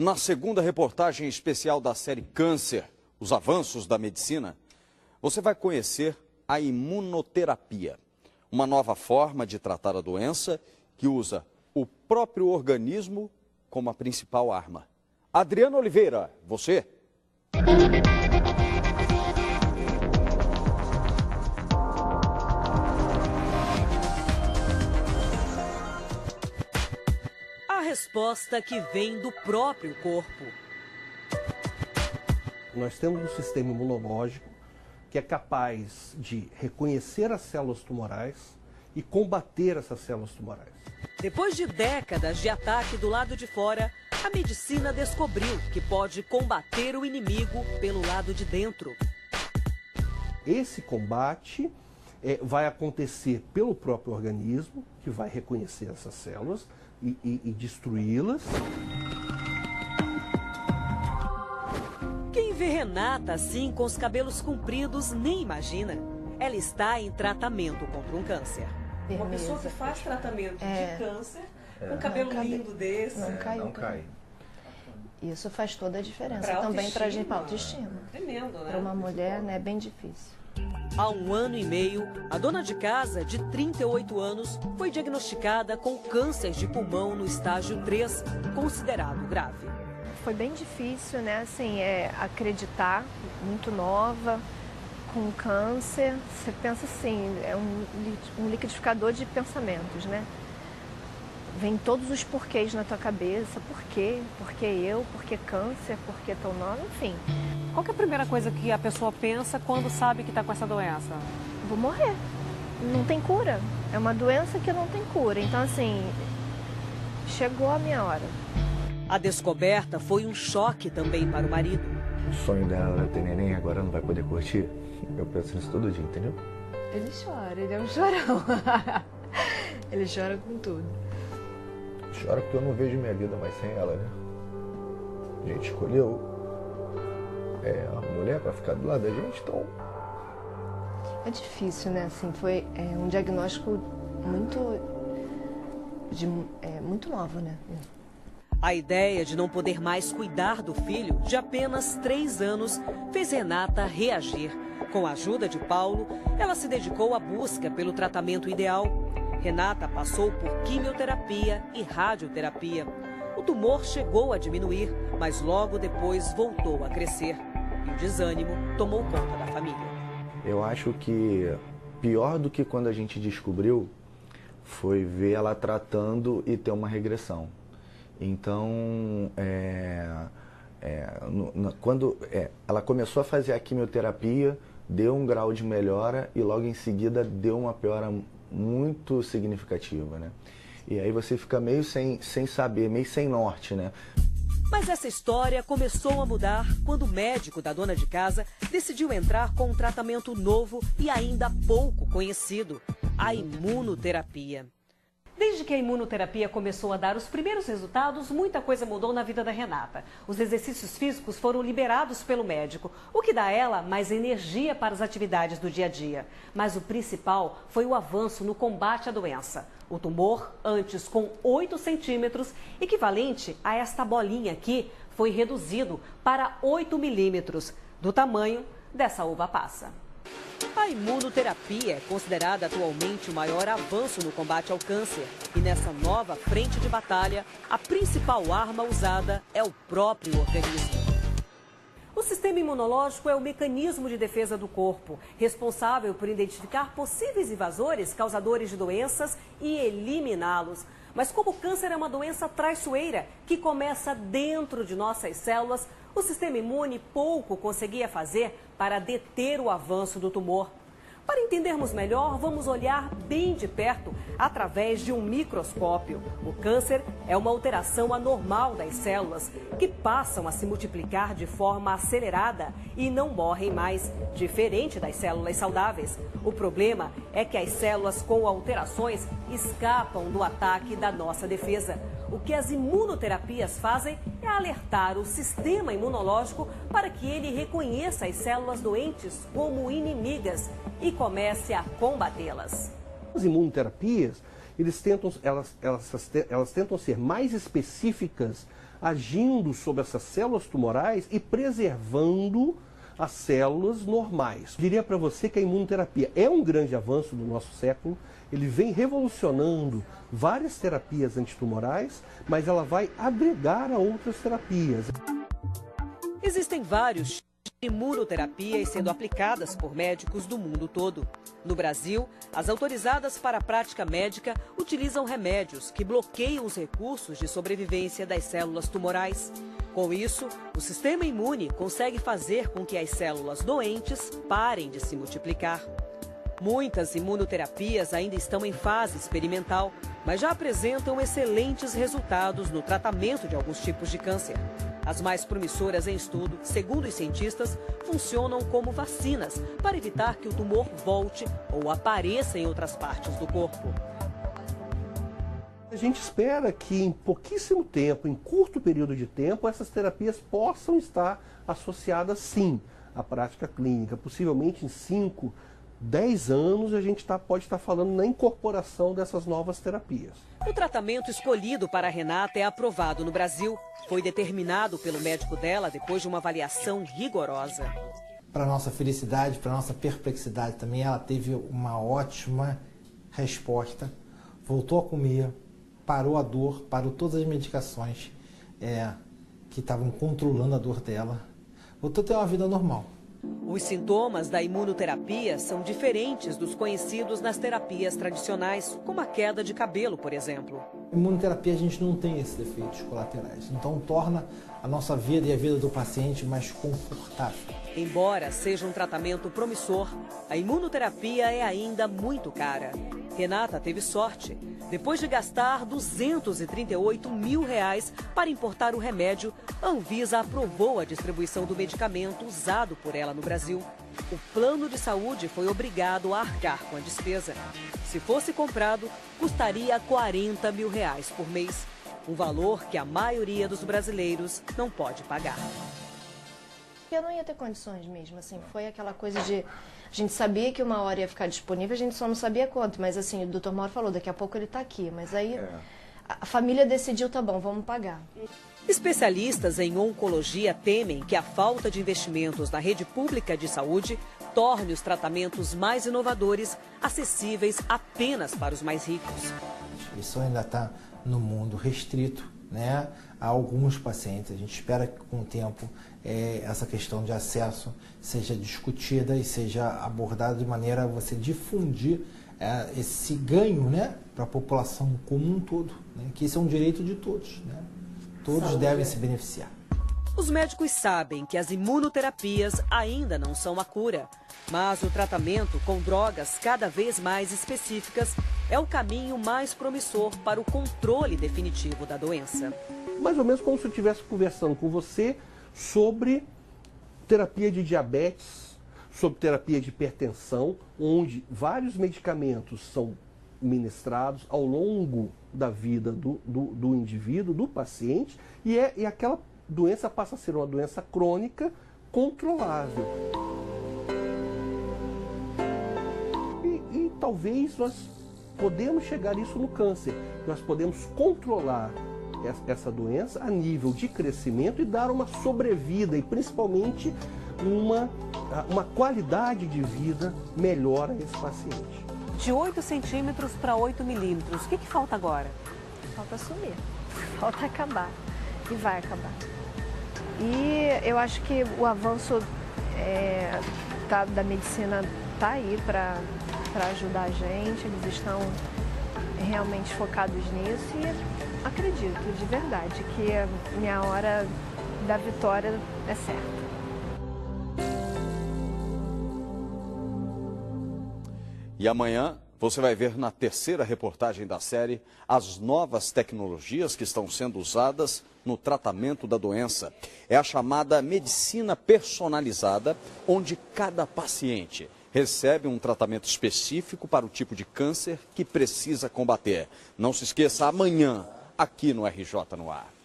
Na segunda reportagem especial da série Câncer, os avanços da medicina, você vai conhecer a imunoterapia, uma nova forma de tratar a doença que usa o próprio organismo como a principal arma. Adriana Oliveira, você? A resposta que vem do próprio corpo. Nós temos um sistema imunológico que é capaz de reconhecer as células tumorais e combater essas células tumorais. Depois de décadas de ataque do lado de fora, a medicina descobriu que pode combater o inimigo pelo lado de dentro. Esse combate vai acontecer pelo próprio organismo, que vai reconhecer essas células e destruí-las. Quem vê Renata assim, com os cabelos compridos, nem imagina. Ela está em tratamento contra um câncer. Uma pessoa que faz tratamento de câncer, com um cabelo lindo desse. Não cai. Isso faz toda a diferença Pra também para a gente, para a autoestima. Tremendo, né? Para uma mulher, né, é bem difícil. Há 1 ano e meio, a dona de casa, de 38 anos, foi diagnosticada com câncer de pulmão no estágio 3, considerado grave. Foi bem difícil, né, assim, acreditar, muito nova, com câncer. Você pensa assim, é um liquidificador de pensamentos, né? Vem todos os porquês na tua cabeça, por quê? Por que eu? Por que câncer? Por que teu nome? Enfim. Qual que é a primeira coisa que a pessoa pensa quando sabe que está com essa doença? Vou morrer. Não tem cura. É uma doença que não tem cura. Então, assim, chegou a minha hora. A descoberta foi um choque também para o marido. O sonho dela era ter neném, agora não vai poder curtir. Eu penso nisso todo dia, entendeu? Ele chora, ele é um chorão. Ele chora com tudo. Chora porque eu não vejo minha vida mais sem ela, né? A gente escolheu a mulher para ficar do lado da gente, então... É difícil, né? Assim, foi um diagnóstico muito novo, né? A ideia de não poder mais cuidar do filho, de apenas 3 anos, fez Renata reagir. Com a ajuda de Paulo, ela se dedicou à busca pelo tratamento ideal. Renata passou por quimioterapia e radioterapia. O tumor chegou a diminuir, mas logo depois voltou a crescer. E o desânimo tomou conta da família. Eu acho que pior do que quando a gente descobriu foi ver ela tratando e ter uma regressão. Então, quando ela começou a fazer a quimioterapia, deu um grau de melhora e logo em seguida deu uma piora muito significativa, né? E aí você fica meio sem saber, meio sem norte, né? Mas essa história começou a mudar quando o médico da dona de casa decidiu entrar com um tratamento novo e ainda pouco conhecido, a imunoterapia. Desde que a imunoterapia começou a dar os primeiros resultados, muita coisa mudou na vida da Renata. Os exercícios físicos foram liberados pelo médico, o que dá a ela mais energia para as atividades do dia a dia. Mas o principal foi o avanço no combate à doença. O tumor, antes com 8 centímetros, equivalente a esta bolinha aqui, foi reduzido para 8 milímetros, do tamanho dessa uva passa. A imunoterapia é considerada atualmente o maior avanço no combate ao câncer. E nessa nova frente de batalha, a principal arma usada é o próprio organismo. O sistema imunológico é o mecanismo de defesa do corpo, responsável por identificar possíveis invasores, causadores de doenças e eliminá-los. Mas como o câncer é uma doença traiçoeira que começa dentro de nossas células, o sistema imune pouco conseguia fazer para deter o avanço do tumor. Para entendermos melhor, vamos olhar bem de perto, através de um microscópio. O câncer é uma alteração anormal das células, que passam a se multiplicar de forma acelerada e não morrem mais, diferente das células saudáveis. O problema é que as células com alterações escapam do ataque da nossa defesa. O que as imunoterapias fazem é alertar o sistema imunológico para que ele reconheça as células doentes como inimigas e comece a combatê-las. As imunoterapias, elas tentam ser mais específicas, agindo sobre essas células tumorais e preservando as células normais. Eu diria para você que a imunoterapia é um grande avanço do nosso século, ele vem revolucionando várias terapias antitumorais, mas ela vai agregar a outras terapias. Existem vários tipos de imunoterapias sendo aplicadas por médicos do mundo todo. No Brasil, as autorizadas para a prática médica utilizam remédios que bloqueiam os recursos de sobrevivência das células tumorais. Com isso, o sistema imune consegue fazer com que as células doentes parem de se multiplicar. Muitas imunoterapias ainda estão em fase experimental, mas já apresentam excelentes resultados no tratamento de alguns tipos de câncer. As mais promissoras em estudo, segundo os cientistas, funcionam como vacinas para evitar que o tumor volte ou apareça em outras partes do corpo. A gente espera que em pouquíssimo tempo, em curto período de tempo, essas terapias possam estar associadas sim à prática clínica. Possivelmente em 5, 10 anos a gente pode estar falando na incorporação dessas novas terapias. O tratamento escolhido para a Renata é aprovado no Brasil. Foi determinado pelo médico dela depois de uma avaliação rigorosa. Para nossa felicidade, para nossa perplexidade também, ela teve uma ótima resposta. Voltou a comer, parou a dor, parou todas as medicações que estavam controlando a dor dela. Voltou a ter uma vida normal. Os sintomas da imunoterapia são diferentes dos conhecidos nas terapias tradicionais, como a queda de cabelo, por exemplo. Imunoterapia a gente não tem esses efeitos colaterais, então torna a nossa vida e a vida do paciente mais confortável. Embora seja um tratamento promissor, a imunoterapia é ainda muito cara. Renata teve sorte. Depois de gastar R$238 mil para importar o remédio, a Anvisa aprovou a distribuição do medicamento usado por ela no Brasil. O plano de saúde foi obrigado a arcar com a despesa. Se fosse comprado, custaria R$40 mil por mês, um valor que a maioria dos brasileiros não pode pagar. Eu não ia ter condições mesmo, assim, foi aquela coisa de... A gente sabia que uma hora ia ficar disponível, a gente só não sabia quanto, mas assim, o Dr. Mauro falou, daqui a pouco ele está aqui, mas aí a família decidiu, tá bom, vamos pagar. Especialistas em oncologia temem que a falta de investimentos na rede pública de saúde torne os tratamentos mais inovadores acessíveis apenas para os mais ricos. Isso ainda está no mundo restrito, né, a alguns pacientes. A gente espera que com o tempo essa questão de acesso seja discutida e seja abordada de maneira a você difundir esse ganho, né, para a população como um todo, né, que isso é um direito de todos, né? Todos devem se beneficiar. Os médicos sabem que as imunoterapias ainda não são a cura, mas o tratamento com drogas cada vez mais específicas é o caminho mais promissor para o controle definitivo da doença. Mais ou menos como se eu estivesse conversando com você sobre terapia de diabetes, sobre terapia de hipertensão, onde vários medicamentos são ministrados ao longo da vida do indivíduo, do paciente, e aquela doença passa a ser uma doença crônica controlável. E talvez nós podemos chegar a isso no câncer. Nós podemos controlar essa doença a nível de crescimento e dar uma sobrevida e principalmente uma qualidade de vida melhor a esse paciente. De 8 centímetros para 8 milímetros, o que falta agora? Falta assumir, falta acabar e vai acabar. E eu acho que o avanço da medicina está aí para ajudar a gente, eles estão realmente focados nisso e acredito de verdade que a minha hora da vitória é certa. E amanhã você vai ver na terceira reportagem da série as novas tecnologias que estão sendo usadas no tratamento da doença. É a chamada medicina personalizada, onde cada paciente recebe um tratamento específico para o tipo de câncer que precisa combater. Não se esqueça, amanhã, aqui no RJ no Ar.